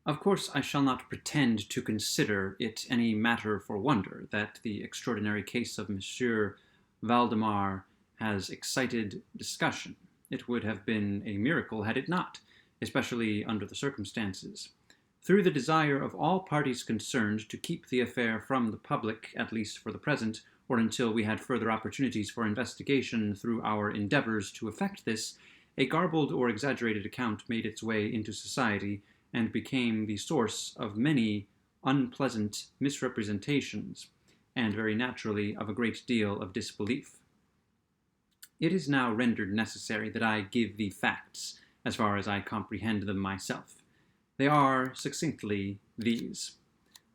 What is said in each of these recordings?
Of course, I shall not pretend to consider it any matter for wonder that the extraordinary case of Monsieur Valdemar has excited discussion. It would have been a miracle had it not, especially under the circumstances. Through the desire of all parties concerned to keep the affair from the public, at least for the present, or until we had further opportunities for investigation through our endeavors to effect this, a garbled or exaggerated account made its way into society and became the source of many unpleasant misrepresentations, and very naturally of a great deal of disbelief. It is now rendered necessary that I give the facts, as far as I comprehend them myself. They are, succinctly, these.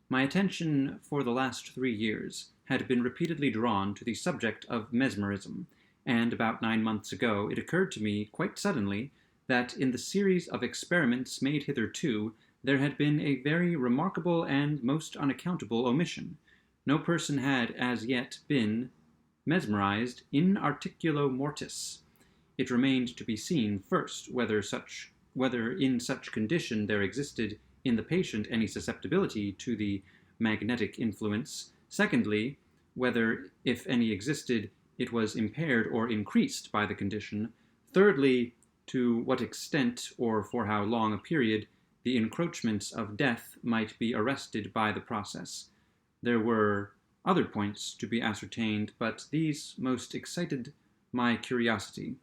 My attention for the last 3 years had been repeatedly drawn to the subject of mesmerism, and about 9 months ago it occurred to me, quite suddenly, that in the series of experiments made hitherto there had been a very remarkable and most unaccountable omission. No person had as yet been mesmerized in articulo mortis. It remained to be seen, first, whether in such condition there existed in the patient any susceptibility to the magnetic influence; secondly, whether, if any existed, it was impaired or increased by the condition; thirdly, to what extent or for how long a period the encroachments of death might be arrested by the process. There were other points to be ascertained, but these most excited my curiosity,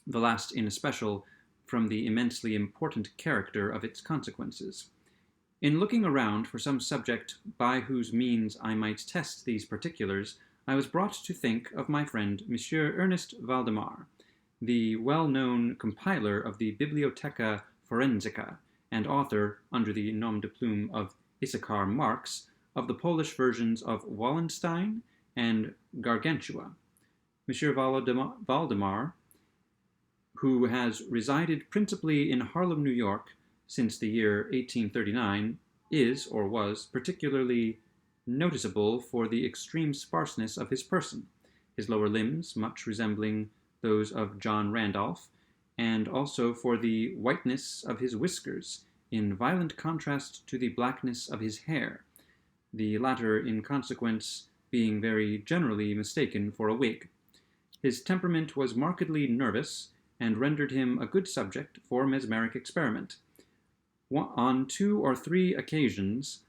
the last in especial from the immensely important character of its consequences. In looking around for some subject by whose means I might test these particulars, I was brought to think of my friend Monsieur Ernest Valdemar, the well-known compiler of the Bibliotheca Forensica, and author, under the nom de plume of Issachar Marx, of the Polish versions of Wallenstein and Gargantua. Monsieur Valdemar, who has resided principally in Harlem, New York, since the year 1839, is, or was, particularly noticeable for the extreme sparseness of his person, his lower limbs much resembling those of John Randolph, and also for the whiteness of his whiskers, in violent contrast to the blackness of his hair, the latter in consequence being very generally mistaken for a wig. His temperament was markedly nervous, and rendered him a good subject for mesmeric experiment. On 2 or 3 occasions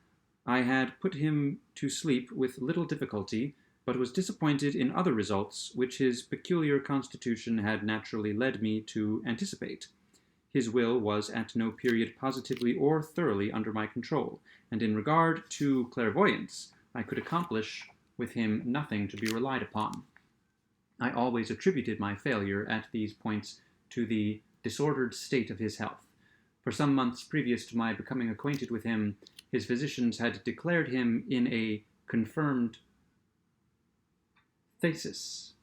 I had put him to sleep with little difficulty, but was disappointed in other results which his peculiar constitution had naturally led me to anticipate. His will was at no period positively or thoroughly under my control, and in regard to clairvoyance I could accomplish with him nothing to be relied upon. I always attributed my failure at these points to the disordered state of his health. For some months previous to my becoming acquainted with him, his physicians had declared him in a confirmed phthisis.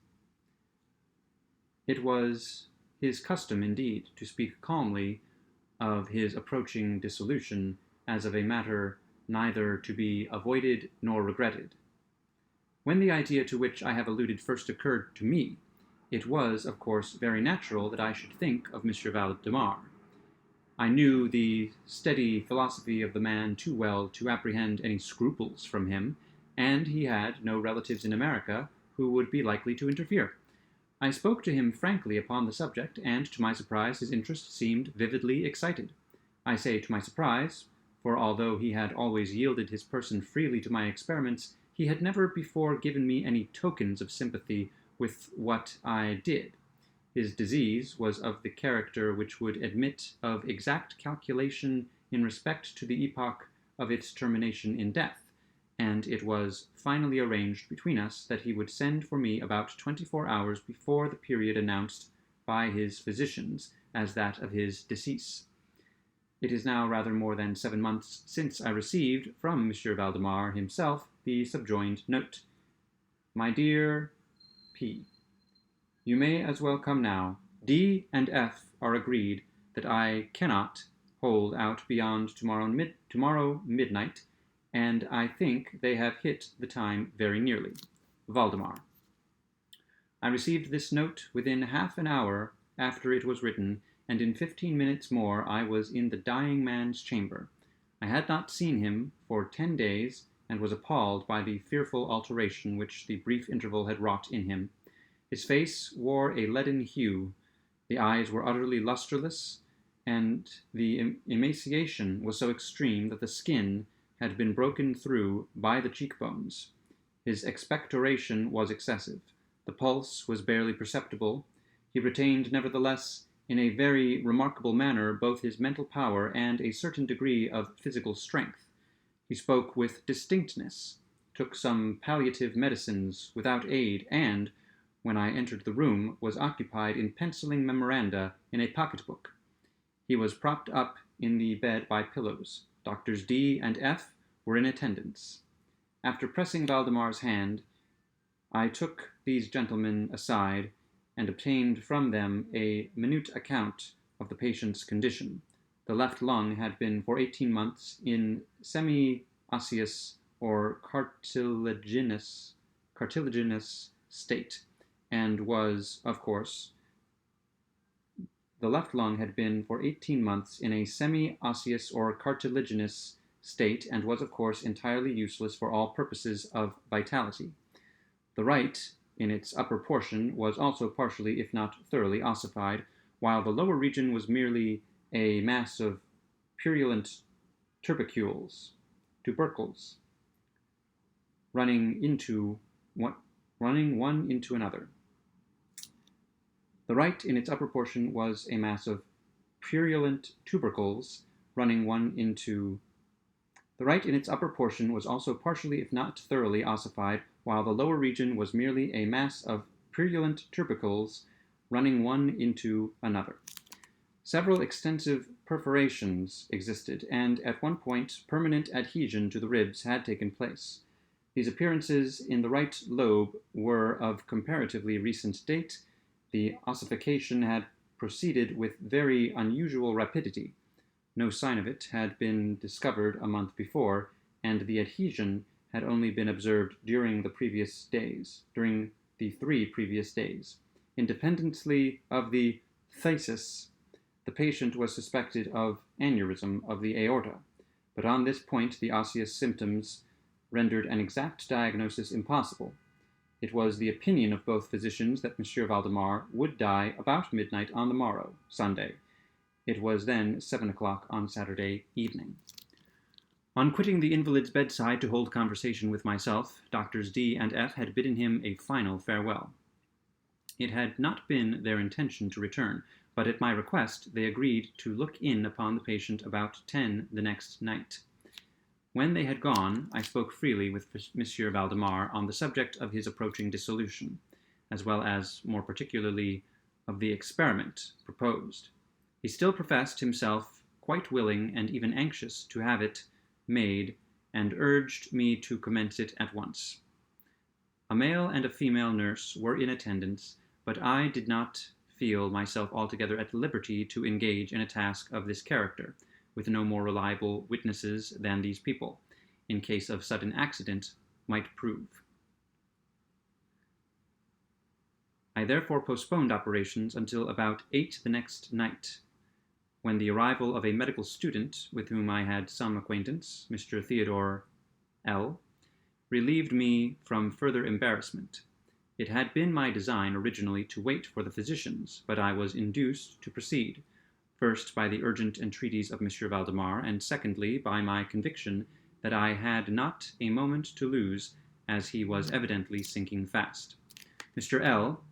It was his custom, indeed, to speak calmly of his approaching dissolution as of a matter neither to be avoided nor regretted. When the idea to which I have alluded first occurred to me, it was, of course, very natural that I should think of M. Valdemar. I knew the steady philosophy of the man too well to apprehend any scruples from him, and he had no relatives in America who would be likely to interfere. I spoke to him frankly upon the subject, and to my surprise his interest seemed vividly excited. I say to my surprise, for although he had always yielded his person freely to my experiments, he had never before given me any tokens of sympathy with what I did. His disease was of the character which would admit of exact calculation in respect to the epoch of its termination in death, and it was finally arranged between us that he would send for me about 24 hours before the period announced by his physicians as that of his decease. It is now rather more than 7 months since I received from M. Valdemar himself the subjoined note. My dear P., you may as well come now. D and F are agreed that I cannot hold out beyond tomorrow midnight, and I think they have hit the time very nearly. Valdemar. I received this note within half an hour after it was written, and in 15 minutes more I was in the dying man's chamber. I had not seen him for 10 days, and was appalled by the fearful alteration which the brief interval had wrought in him. His face wore a leaden hue, the eyes were utterly lustreless, and the emaciation was so extreme that the skin had been broken through by the cheekbones. His expectoration was excessive. The pulse was barely perceptible. He retained, nevertheless, in a very remarkable manner, both his mental power and a certain degree of physical strength. He spoke with distinctness, took some palliative medicines without aid, and, when I entered the room, was occupied in penciling memoranda in a pocket-book. He was propped up in the bed by pillows. Doctors D and F were in attendance. After pressing Valdemar's hand, I took these gentlemen aside and obtained from them a minute account of the patient's condition. The left lung had been for 18 months in semi-osseous or cartilaginous state, and was, of course, the left lung had been for 18 months in a semi-osseous or cartilaginous state, and was, of course, entirely useless for all purposes of vitality. The right, in its upper portion, was also partially, if not thoroughly, ossified, while the lower region was merely a mass of purulent tubercles, running one into another. The right, in its upper portion, was a mass of purulent tubercles running one into. The right, in its upper portion, was also partially, if not thoroughly, ossified, while the lower region was merely a mass of purulent tubercles running one into another. Several extensive perforations existed, and at one point permanent adhesion to the ribs had taken place. These appearances in the right lobe were of comparatively recent date. The ossification had proceeded with very unusual rapidity. No sign of it had been discovered a month before, and the adhesion had only been observed during the 3 previous days. Independently of the phthisis, the patient was suspected of aneurysm of the aorta, but on this point the osseous symptoms rendered an exact diagnosis impossible. It was the opinion of both physicians that M. Valdemar would die about midnight on the morrow, Sunday. It was then 7 o'clock on Saturday evening. On quitting the invalid's bedside to hold conversation with myself, Doctors D and F had bidden him a final farewell. It had not been their intention to return, but at my request they agreed to look in upon the patient about 10 the next night. When they had gone, I spoke freely with M. Valdemar on the subject of his approaching dissolution, as well as, more particularly, of the experiment proposed. He still professed himself quite willing and even anxious to have it made, and urged me to commence it at once. A male and a female nurse were in attendance, but I did not feel myself altogether at liberty to engage in a task of this character, with no more reliable witnesses than these people, in case of sudden accident, might prove. I therefore postponed operations until about 8 the next night, when the arrival of a medical student, with whom I had some acquaintance, Mr. Theodore L., relieved me from further embarrassment. It had been my design originally to wait for the physicians, but I was induced to proceed, first by the urgent entreaties of M. Valdemar, and secondly by my conviction that I had not a moment to lose, as he was evidently sinking fast. Mr. L.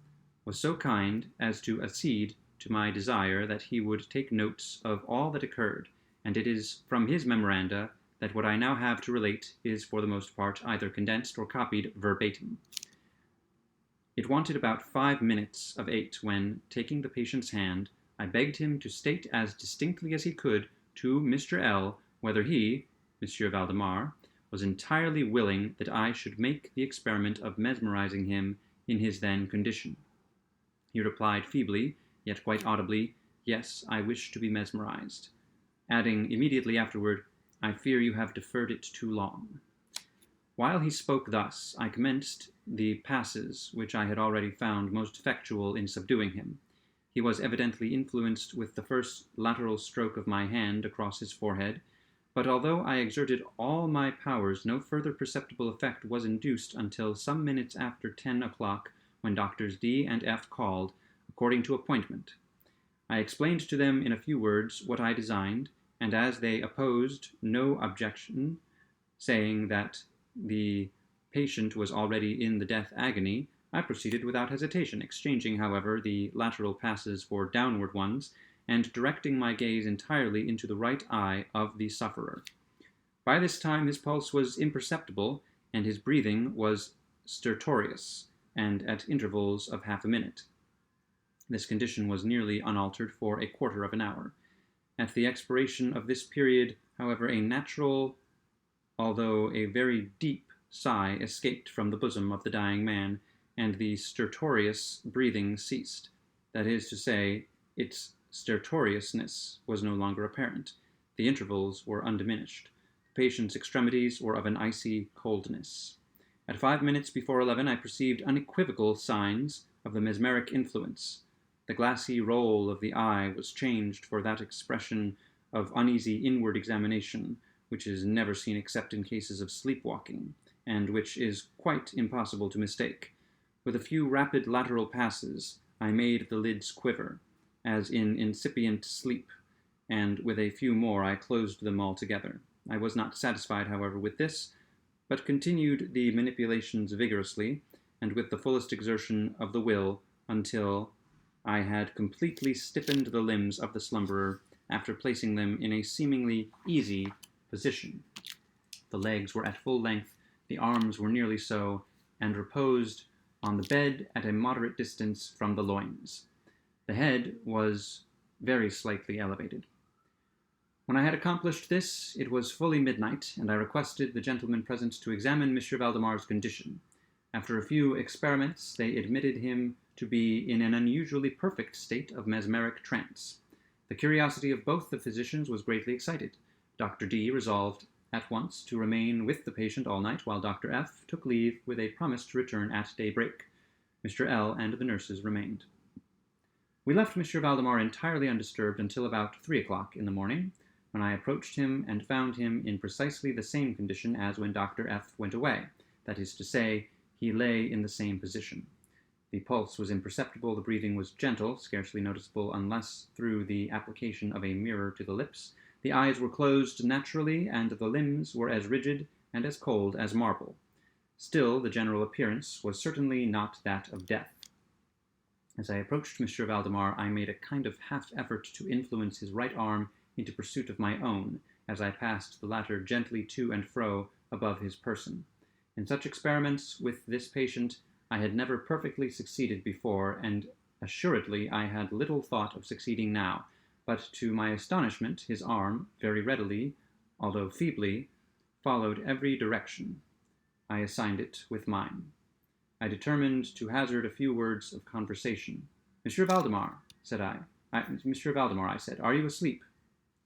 was so kind as to accede to my desire that he would take notes of all that occurred, and it is from his memoranda that what I now have to relate is for the most part either condensed or copied verbatim. It wanted about 5 minutes of 8 when, taking the patient's hand, I begged him to state as distinctly as he could to Mr. L. whether he, M. Valdemar, was entirely willing that I should make the experiment of mesmerizing him in his then condition. He replied feebly, yet quite audibly, "Yes, I wish to be mesmerized," adding immediately afterward, "I fear you have deferred it too long." While he spoke thus, I commenced the passes which I had already found most effectual in subduing him. He was evidently influenced with the first lateral stroke of my hand across his forehead, But although I exerted all my powers, no further perceptible effect was induced until some minutes after 10 o'clock, when Doctors D and F called, according to appointment. I explained to them in a few words what I designed, and as they opposed no objection, saying that the patient was already in the death agony, I proceeded without hesitation, exchanging, however, the lateral passes for downward ones, and directing my gaze entirely into the right eye of the sufferer. By this time his pulse was imperceptible, and his breathing was stertorous, and at intervals of half a minute. This condition was nearly unaltered for a quarter of an hour. At the expiration of this period, however, a natural, although a very deep, sigh escaped from the bosom of the dying man, and the stertorous breathing ceased. That is to say, its stertorousness was no longer apparent. The intervals were undiminished. The patient's extremities were of an icy coldness. At 5 minutes before 11, I perceived unequivocal signs of the mesmeric influence. The glassy roll of the eye was changed for that expression of uneasy inward examination, which is never seen except in cases of sleepwalking, and which is quite impossible to mistake. With a few rapid lateral passes, I made the lids quiver, as in incipient sleep, and with a few more I closed them altogether. I was not satisfied, however, with this, but continued the manipulations vigorously, and with the fullest exertion of the will, until I had completely stiffened the limbs of the slumberer, after placing them in a seemingly easy position. The legs were at full length, the arms were nearly so, and reposed on the bed at a moderate distance from the loins. The head was very slightly elevated. When I had accomplished this, it was fully midnight, and I requested the gentlemen present to examine M. Valdemar's condition. After a few experiments, they admitted him to be in an unusually perfect state of mesmeric trance. The curiosity of both the physicians was greatly excited. Dr. D resolved at once to remain with the patient all night, while Dr. F took leave with a promise to return at daybreak. Mr. L and the nurses remained. We left M. Valdemar entirely undisturbed until about 3 o'clock in the morning, when I approached him and found him in precisely the same condition as when Dr. F went away. That is to say, he lay in the same position. The pulse was imperceptible, the breathing was gentle, scarcely noticeable unless through the application of a mirror to the lips. The eyes were closed naturally, and the limbs were as rigid and as cold as marble. Still, the general appearance was certainly not that of death. As I approached M. Valdemar, I made a kind of half-effort to influence his right arm into pursuit of my own, as I passed the latter gently to and fro above his person. In such experiments with this patient, I had never perfectly succeeded before, and assuredly I had little thought of succeeding now. But to my astonishment, his arm, very readily, although feebly, followed every direction I assigned it with mine. I determined to hazard a few words of conversation. "Monsieur Valdemar," said I. "Monsieur Valdemar," I said, "are you asleep?"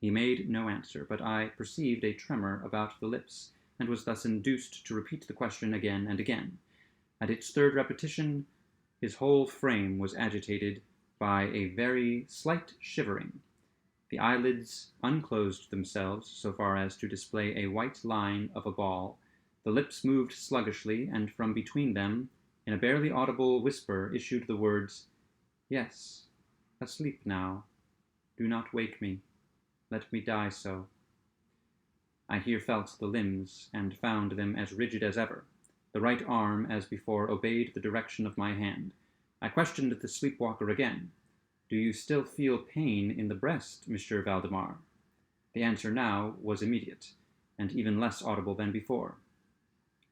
He made no answer, but I perceived a tremor about the lips, and was thus induced to repeat the question again and again. At its third repetition, his whole frame was agitated by a very slight shivering. The eyelids unclosed themselves so far as to display a white line of a ball. The lips moved sluggishly, and from between them, in a barely audible whisper, issued the words, "Yes, asleep now. Do not wake me. Let me die so." I here felt the limbs, and found them as rigid as ever. The right arm, as before, obeyed the direction of my hand. I questioned the sleepwalker again. "Do you still feel pain in the breast, Monsieur Valdemar?" The answer now was immediate, and even less audible than before.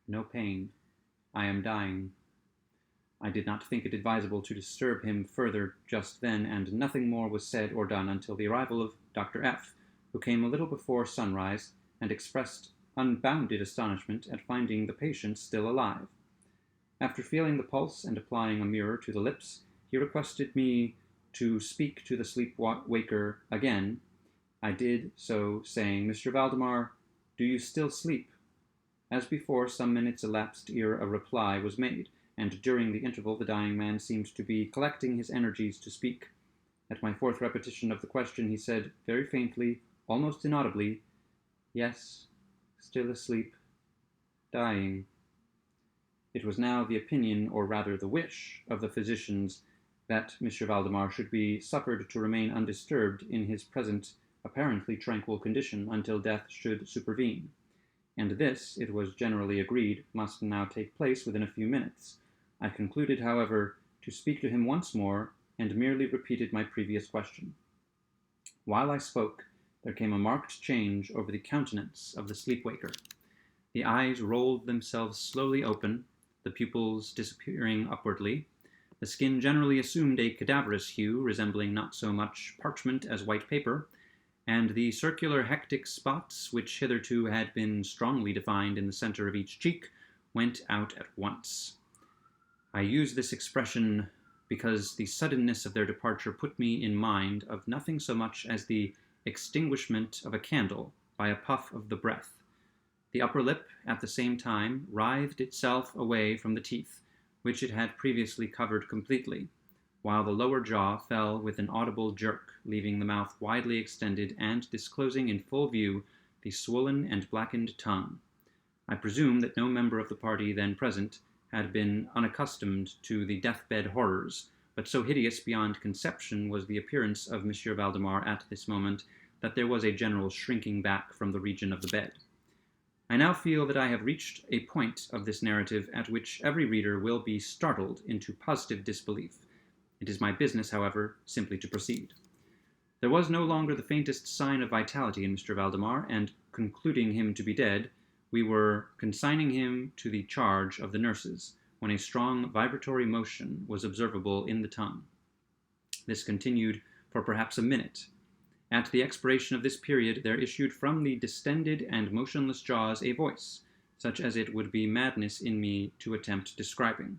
"No pain. I am dying." I did not think it advisable to disturb him further just then, and nothing more was said or done until the arrival of Dr. F, who came a little before sunrise, and expressed unbounded astonishment at finding the patient still alive. After feeling the pulse and applying a mirror to the lips, he requested me to speak to the sleep-waker again. I did so, saying, "Mr. Valdemar, do you still sleep?" As before, some minutes elapsed ere a reply was made, and during the interval the dying man seemed to be collecting his energies to speak. At my fourth repetition of the question, he said, very faintly, almost inaudibly, Yes, still asleep, dying. It was now the opinion, or rather the wish, of the physicians that M. Valdemar should be suffered to remain undisturbed in his present apparently tranquil condition until death should supervene, and this, it was generally agreed, must now take place within a few minutes. I concluded, however, to speak to him once more, and merely repeated my previous question. While I spoke, there came a marked change over the countenance of the sleep-waker. The eyes rolled themselves slowly open, the pupils disappearing upwardly. The skin generally assumed a cadaverous hue, resembling not so much parchment as white paper, and the circular hectic spots, which hitherto had been strongly defined in the center of each cheek, went out at once. I use this expression because the suddenness of their departure put me in mind of nothing so much as the extinguishment of a candle by a puff of the breath. The upper lip, at the same time, writhed itself away from the teeth, which it had previously covered completely, while the lower jaw fell with an audible jerk, leaving the mouth widely extended and disclosing in full view the swollen and blackened tongue. I presume that no member of the party then present had been unaccustomed to the deathbed horrors, but so hideous beyond conception was the appearance of M. Valdemar at this moment that there was a general shrinking back from the region of the bed. I now feel that I have reached a point of this narrative at which every reader will be startled into positive disbelief. It is my business, however, simply to proceed. There was no longer the faintest sign of vitality in Mr. Valdemar, and, concluding him to be dead, we were consigning him to the charge of the nurses, when a strong vibratory motion was observable in the tongue. This continued for perhaps a minute. At the expiration of this period there issued from the distended and motionless jaws a voice, such as it would be madness in me to attempt describing.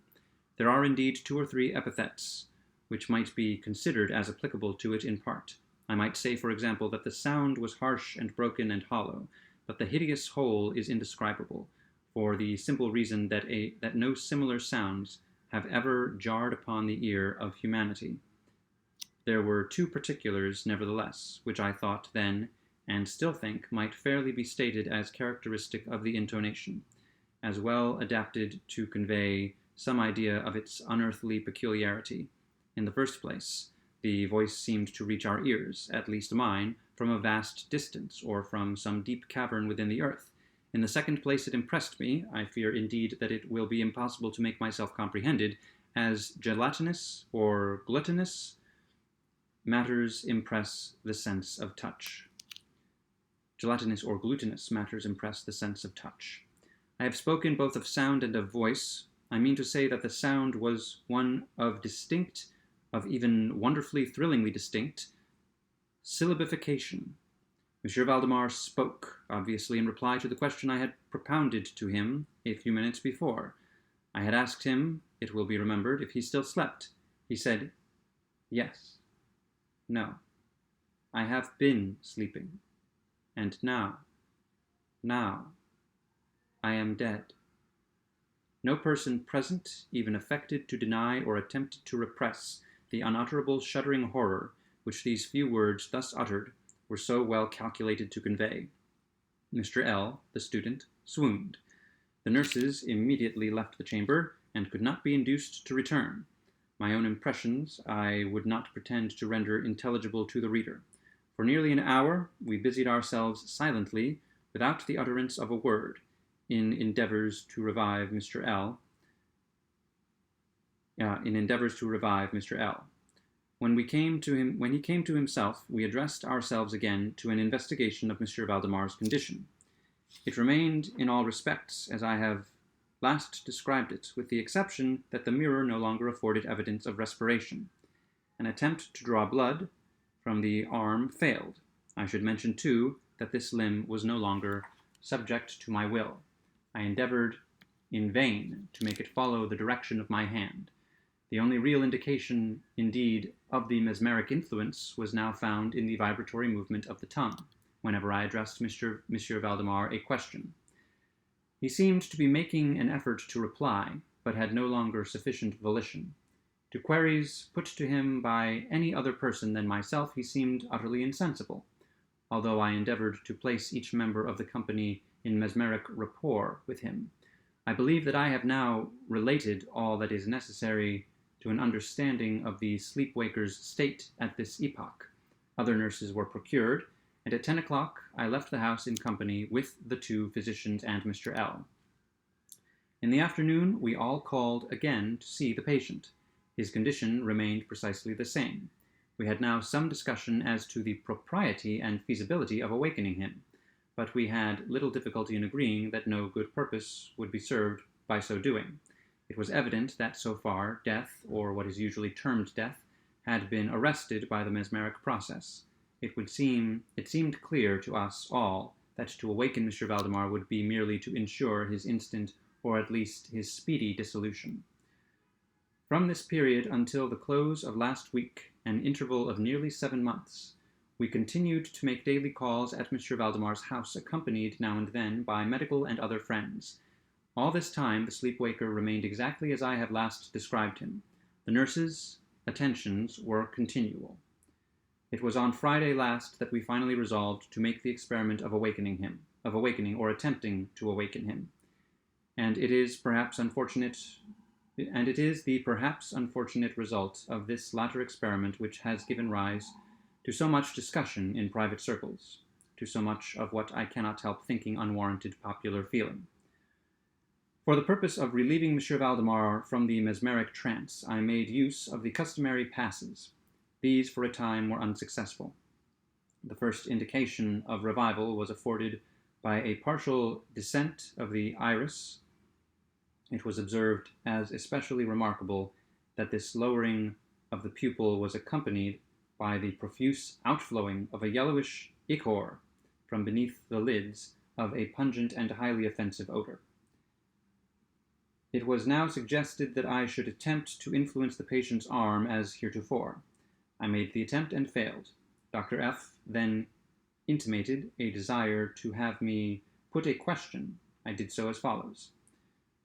There are indeed 2 or 3 epithets which might be considered as applicable to it in part. I might say, for example, that the sound was harsh and broken and hollow, but the hideous whole is indescribable, for the simple reason that no similar sounds have ever jarred upon the ear of humanity. There were 2 particulars, nevertheless, which I thought then, and still think, might fairly be stated as characteristic of the intonation, as well adapted to convey some idea of its unearthly peculiarity. In the first place, the voice seemed to reach our ears, at least mine, from a vast distance, or from some deep cavern within the earth. In the second place, it impressed me, I fear indeed that it will be impossible to make myself comprehended, as gelatinous or glutinous matters impress the sense of touch. Gelatinous or glutinous matters impress the sense of touch. I have spoken both of sound and of voice. I mean to say that the sound was one of distinct, of even wonderfully, thrillingly distinct, syllabification. M. Valdemar spoke, obviously in reply to the question I had propounded to him a few minutes before. I had asked him, it will be remembered, if he still slept. He said, "Yes. No. I have been sleeping. And now, I am dead." No person present even affected to deny or attempted to repress the unutterable shuddering horror which these few words thus uttered were so well calculated to convey. Mr. L., the student, swooned. The nurses immediately left the chamber, and could not be induced to return. My own impressions I would not pretend to render intelligible to the reader. For nearly an hour we busied ourselves silently, without the utterance of a word, in endeavors to revive Mr. L. When he came to himself, we addressed ourselves again to an investigation of M. Valdemar's condition. It remained in all respects as I have last described it, with the exception that the mirror no longer afforded evidence of respiration. An attempt to draw blood from the arm failed. I should mention, too, that this limb was no longer subject to my will. I endeavored in vain to make it follow the direction of my hand. The only real indication, indeed, of the mesmeric influence was now found in the vibratory movement of the tongue, whenever I addressed Monsieur Valdemar a question. He seemed to be making an effort to reply, but had no longer sufficient volition. To queries put to him by any other person than myself he seemed utterly insensible. although I endeavored to place each member of the company in mesmeric rapport with him. I believe that I have now related all that is necessary to an understanding of the sleep-waker's state at this epoch. Other nurses were procured, and at 10 o'clock I left the house in company with the two physicians and Mr. L. In the afternoon we all called again to see the patient. His condition remained precisely the same. We had now some discussion as to the propriety and feasibility of awakening him, but we had little difficulty in agreeing that no good purpose would be served by so doing. It was evident that so far death, or what is usually termed death, had been arrested by the mesmeric process. It seemed clear to us all that to awaken M. Valdemar would be merely to ensure his instant, or at least his speedy dissolution. From this period until the close of last week, an interval of nearly 7 months, we continued to make daily calls at M. Valdemar's house, accompanied now and then by medical and other friends. All this time the sleep-waker remained exactly as I have last described him. The nurses' attentions were continual. It was on Friday last that we finally resolved to make the experiment of awakening or attempting to awaken him. And it is the perhaps unfortunate result of this latter experiment which has given rise to so much discussion in private circles, to so much of what I cannot help thinking unwarranted popular feeling. For the purpose of relieving M. Valdemar from the mesmeric trance, I made use of the customary passes. These for a time were unsuccessful. The first indication of revival was afforded by a partial descent of the iris. It was observed as especially remarkable that this lowering of the pupil was accompanied by the profuse outflowing of a yellowish ichor from beneath the lids of a pungent and highly offensive odor. It was now suggested that I should attempt to influence the patient's arm as heretofore. I made the attempt and failed. Dr. F. then intimated a desire to have me put a question. I did so as follows.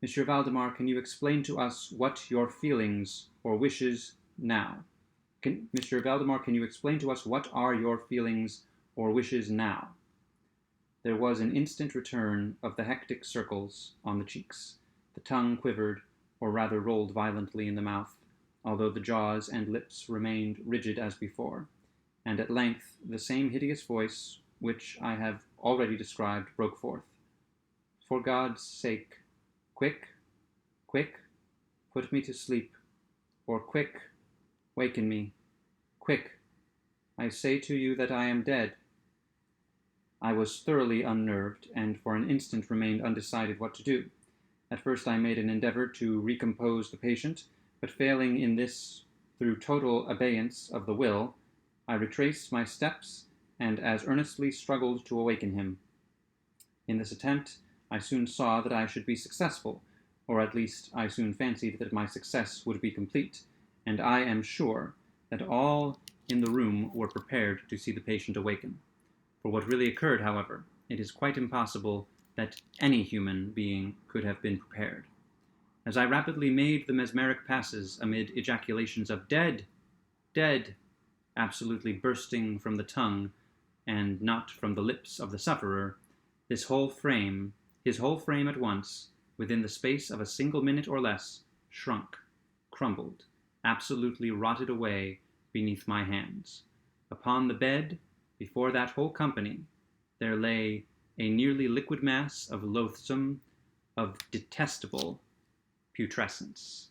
M. Valdemar, can you explain to us what your feelings or wishes now? M. Valdemar, can you explain to us what are your feelings or wishes now? There was an instant return of the hectic circles on the cheeks. The tongue quivered, or rather rolled violently in the mouth, although the jaws and lips remained rigid as before, and at length the same hideous voice which I have already described broke forth. For God's sake, quick, quick, put me to sleep, or quick, waken me, quick, I say to you that I am dead. I was thoroughly unnerved, and for an instant remained undecided what to do. At first I made an endeavor to recompose the patient, but failing in this through total abeyance of the will, I retraced my steps and as earnestly struggled to awaken him. In this attempt, I soon saw that I should be successful, or at least I soon fancied that my success would be complete, and I am sure that all in the room were prepared to see the patient awaken. For what really occurred, however, it is quite impossible that any human being could have been prepared. As I rapidly made the mesmeric passes amid ejaculations of "dead, dead," absolutely bursting from the tongue and not from the lips of the sufferer, his whole frame at once, within the space of a single minute or less, shrunk, crumbled, absolutely rotted away beneath my hands. Upon the bed, before that whole company, there lay a nearly liquid mass of loathsome, of detestable putrescence.